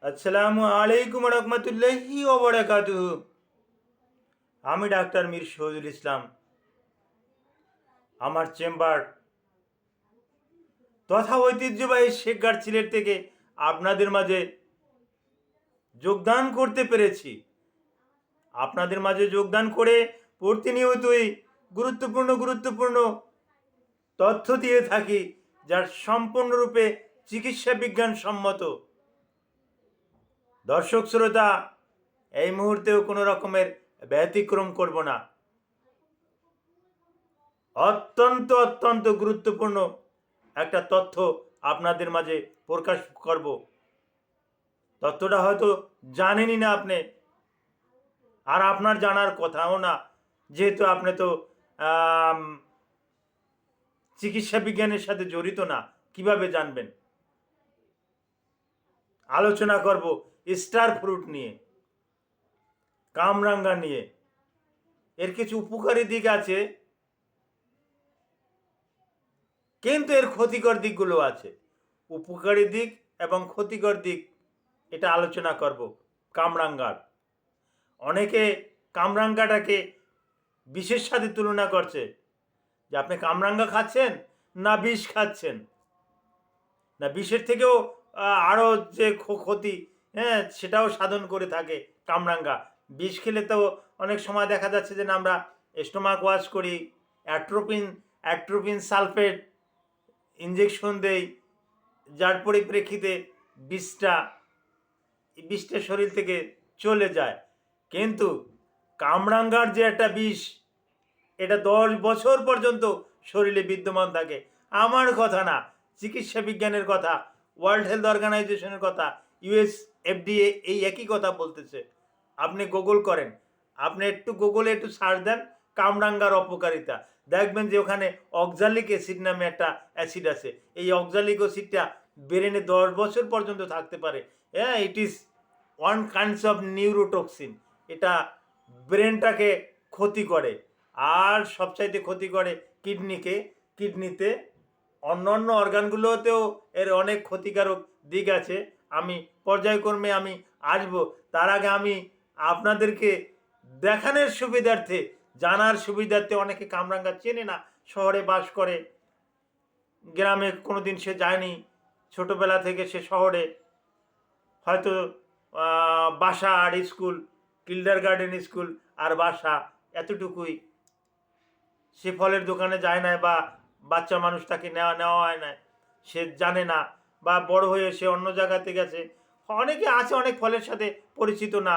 আসসালামু আলাইকুম রহমতুল্লাহি ওয়া বারাকাতুহু। আমি ডাক্তার মীর শহীদুল ইসলাম। আমার চেম্বার তথা ঐতিহ্যবাহী শেখগাঁড় সিলেট থেকে আপনাদের মাঝে যোগদান করতে পেরেছি। আপনাদের মাঝে যোগদান করে প্রতিনিয়তই গুরুত্বপূর্ণ তথ্য দিয়ে থাকি, যার সম্পূর্ণরূপে চিকিৎসা বিজ্ঞান সম্মত। দর্শক শ্রোতা, এই মুহূর্তেও কোনো রকমের ব্যতিক্রম করব না। অত্যন্ত গুরুত্বপূর্ণ একটা তথ্য আপনাদের মাঝে প্রকাশ করব। তথ্যটা হয়তো জানেনই না আপনি, আর আপনার জানার কথাও না, যেহেতু আপনি তো চিকিৎসা বিজ্ঞানের সাথে জড়িত না, কিভাবে জানবেন। আলোচনা করব স্টার ফ্রুট নিয়ে, কামরাঙ্গা নিয়ে। এর কিছু উপকারী দিক আছে, কিন্তু এর ক্ষতিকর দিকগুলো আছে। উপকারী দিক এবং ক্ষতিকর দিক এটা আলোচনা করব কামরাঙ্গার। অনেকে কামরাঙ্গাটাকে বিষের সাথে তুলনা করছে, যে আপনি কামরাঙ্গা খাচ্ছেন না বিষ খাচ্ছেন, না বিষের থেকেও আরও যে ক্ষতি, হ্যাঁ, সেটাও সাধন করে থাকে কামরাঙ্গা। বিষ খেলে তো অনেক সময় দেখা যাচ্ছে যে না, আমরা স্টোমাক ওয়াশ করি, অ্যাট্রোপিন সালফেট ইঞ্জেকশন দেই, যার পরিপ্রেক্ষিতে বিষটা শরীর থেকে চলে যায়। কিন্তু কামরাঙ্গার যে একটা বিষ, এটা 10 বছর পর্যন্ত শরীরে বিদ্যমান থাকে। আমার কথা না, চিকিৎসা বিজ্ঞানের কথা, ওয়ার্ল্ড হেলথ অর্গানাইজেশনের কথা, ইউএস এফডিএ এই একই কথা বলতেছে। আপনি গুগল করেন, আপনি একটু গুগলে একটু সার্চ দেন কামরাঙ্গার অপকারিতা, দেখবেন যে ওখানে অক্সালিক অ্যাসিড নামে একটা অ্যাসিড আছে। এই অক্সালিক অ্যাসিডটা ব্রেনে 10 বছর পর্যন্ত থাকতে পারে। হ্যাঁ, it is one kinds of neurotoxin. এটা ব্রেনটাকে ক্ষতি করে, আর সবচাইতে ক্ষতি করে কিডনিতে। অন্য অর্গানগুলোতেও এর অনেক ক্ষতিকারক দিক আছে। আমি পর্যায়ক্রমে আসব। তার আগে আমি আপনাদেরকে দেখানোর সুবিধার্থে, জানার সুবিধার্থে, অনেকে কামরাঙ্গা চেনে না, শহরে বাস করে, গ্রামে কোনো দিন সে যায়নি, ছোটোবেলা থেকে সে শহরে হয়তো বাসা আর স্কুল, কিন্ডারগার্টেন স্কুল আর বাসা এতটুকুই। সে ফলের দোকানে যায় না, বা বাচ্চা মানুষ তাকে নেওয়া হয় না, সে জানে না, বা বড় হয়ে সে অন্য জায়গাতে গেছে। অনেকে আছে অনেক ফলের সাথে পরিচিত না,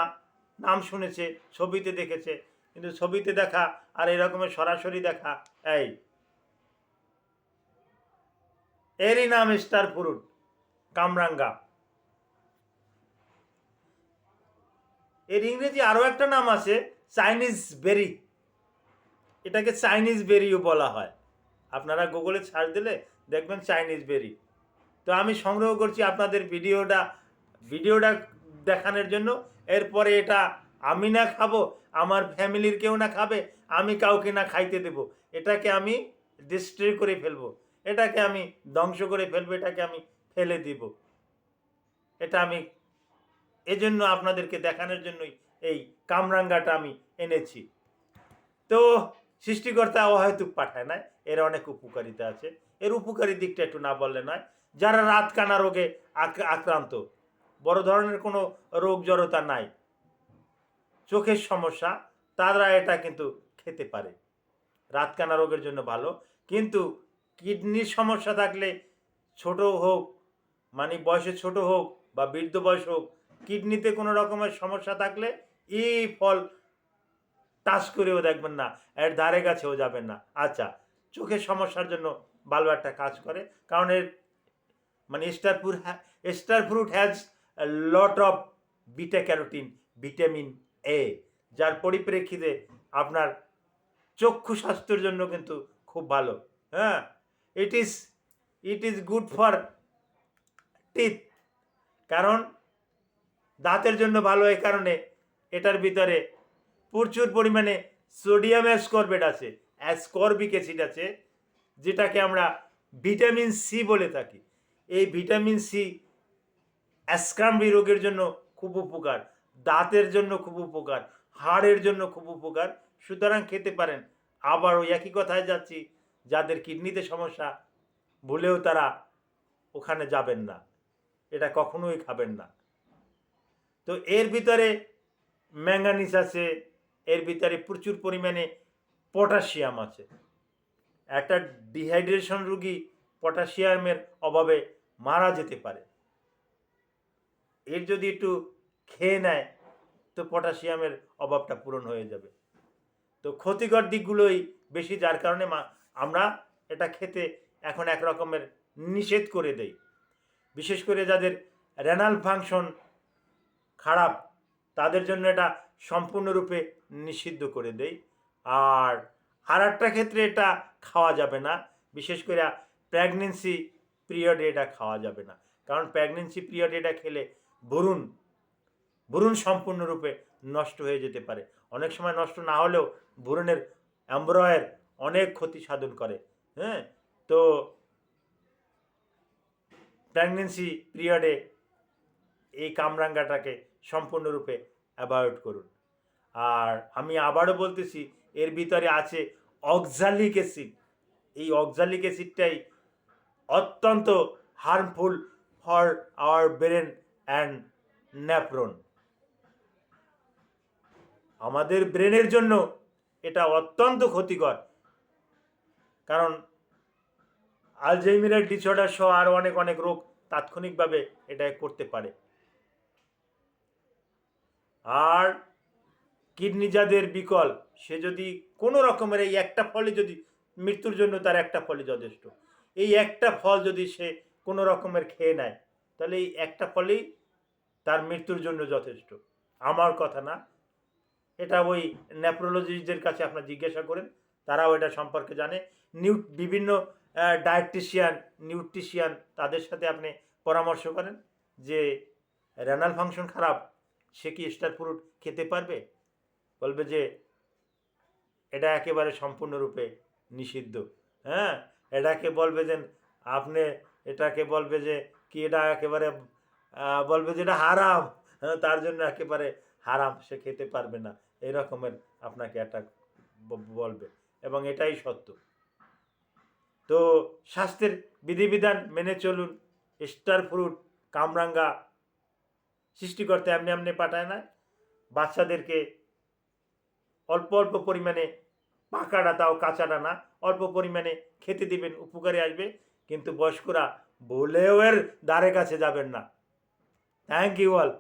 নাম শুনেছে, ছবিতে দেখেছে, কিন্তু ছবিতে দেখা আর এরকমের সরাসরি দেখা এরই নাম স্টার ফ্রুট, কামরাঙ্গা। এর ইংরেজি আরও একটা নাম আছে, চাইনিজ বেরি। এটাকে চাইনিজ বেরিও বলা হয়। আপনারা গুগলে সার্চ দিলে দেখবেন চাইনিজ বেরি। তো আমি সংগ্রহ করছি আপনাদের ভিডিওটা দেখানোর জন্য। এরপরে এটা আমি না খাবো, আমার ফ্যামিলির কেউ না খাবে, আমি কাউকে না খাইতে দেব। এটাকে আমি ডিস্ট্রয় করে ফেলবো, এটাকে আমি ধ্বংস করে ফেলবো, এটাকে আমি ফেলে দিব। এটা আমি এজন্য আপনাদেরকে দেখানোর জন্যই এই কামরাঙ্গাটা আমি এনেছি। তো সৃষ্টিকর্তা অহেতুক পাঠায় না, এর অনেক উপকারিতা আছে। এর উপকারী দিকটা একটু না বললে নয়। যারা রাতকানা রোগে আক্রান্ত, বড় ধরনের কোনো রোগ জড়তা নাই, চোখের সমস্যা, তারা এটা কিন্তু খেতে পারে। রাতকানা রোগের জন্য ভালো। কিন্তু কিডনির সমস্যা থাকলে, ছোট হোক, মানে বয়সে ছোট হোক বা বৃদ্ধ বয়স হোক, কিডনিতে কোনো রকমের সমস্যা থাকলে এই ফল টাচ করেও দেখবেন না, এর ধারে কাছেও যাবেন না। আচ্ছা, চোখের সমস্যার জন্য ভালো একটা কাজ করে, কারণ এর মানে star fruit has lot of beta carotene, vitamin A, যার পরিপ্রেক্ষিতে আপনার চক্ষু স্বাস্থ্যের জন্য কিন্তু খুব ভালো। হ্যাঁ, it is good for teeth, কারণ দাঁতের জন্য ভালো। এই কারণে এটার ভিতরে প্রচুর পরিমাণে সোডিয়াম অ্যাসকর্বেট আছে, অ্যাসকর্বিক অ্যাসিড আছে, যেটাকে আমরা ভিটামিন সি বলে থাকি। এই ভিটামিন সি অ্যাসকাম্বি রোগের জন্য খুব উপকার, দাঁতের জন্য খুব উপকার, হাড়ের জন্য খুব উপকার। সুতরাং খেতে পারেন। আবার ওই একই কথায় যাচ্ছি, যাদের কিডনিতে সমস্যা, ভুলেও তারা ওখানে যাবেন না, এটা কখনোই খাবেন না। তো এর ভিতরে ম্যাঙ্গানিজ আছে, এর ভিতরে প্রচুর পরিমাণে পটাশিয়াম আছে। একটা ডিহাইড্রেশন রোগী পটাশিয়ামের অভাবে মারা যেতে পারে। এর যদি একটু খেয়ে নেয় তো পটাশিয়ামের অভাবটা পূরণ হয়ে যাবে। তো ক্ষতিকর দিকগুলোই বেশি, যার কারণে আমরা এটা খেতে এখন এক রকমের নিষেধ করে দেই। বিশেষ করে যাদের রেনাল ফাংশন খারাপ তাদের জন্য এটা সম্পূর্ণরূপে নিষিদ্ধ করে দেই। আর একটা ক্ষেত্রে এটা খাওয়া যাবে না, বিশেষ করে প্রেগনেন্সি পিরিয়ডে এটা খাওয়া যাবে না। কারণ প্রেগনেন্সি পিরিয়ডে এটা খেলে ভ্রূণ সম্পূর্ণরূপে নষ্ট হয়ে যেতে পারে। অনেক সময় নষ্ট না হলেও ভ্রূণের এমব্রয়ের অনেক ক্ষতি সাধন করে। হ্যাঁ, তো প্রেগনেন্সি পিরিয়ডে এই কামরাঙ্গাটাকে সম্পূর্ণরূপে অ্যাভয়েড করুন। আর আমি আবারও বলতেছি, এর ভিতরে আছে অক্সালিক অ্যাসিড। এই অক্সালিক অ্যাসিডটাই অত্যন্ত harmful for our brain and nephron. আমাদের ব্রেনের জন্য এটা অত্যন্ত ক্ষতিকর, কারণ আলঝেইমারের ডিসঅর্ডার সহ আরও অনেক অনেক রোগ তাৎক্ষণিকভাবে এটা করতে পারে। আর কিডনি যাদের বিকল, সে যদি কোনো রকমের এই একটা ফলই যদি মৃত্যুর জন্য, তার একটা ফলই যথেষ্ট। এই একটা ফল যদি সে কোনো রকমের খেয়ে নেয়, তাহলে এই একটা ফলই তার মৃত্যুর জন্য যথেষ্ট। আমার কথা না, এটা ওই নেফ্রোলজিস্টদের কাছে আপনার জিজ্ঞাসা করেন, তারাও এটা সম্পর্কে জানে। বিভিন্ন ডায়েটিশিয়ান, নিউট্রিশিয়ান, তাদের সাথে আপনি পরামর্শ করেন যে রেনাল ফাংশন খারাপ, সে কি স্টার ফ্রুট খেতে পারবে? বলবে যে এটা একেবারে সম্পূর্ণরূপে নিষিদ্ধ। হ্যাঁ, এটাকে বলবে যে আপনি, এটাকে বলবে যে কি, এটা একেবারে বলবে যে এটা হারাম, তার জন্য একেবারে হারাম, সে খেতে পারবে না, এই রকমের আপনাকে একটা বলবে, এবং এটাই সত্য। তো স্বাস্থ্যের বিধিবিধান মেনে চলুন। স্টার ফ্রুট, কামরাঙ্গা সৃষ্টিকর্তা এমনি এমনি পাঠায় না। বাচ্চাদেরকে অল্প অল্প পরিমাণে, পাকাটা তাও কাঁচাটা না, অল্প পরিমাণে খেতে দিবেন, উপকারে আসবে। কিন্তু বয়স্করা ভুলেও এর ধারে কাছে যাবেন না। Thank you all.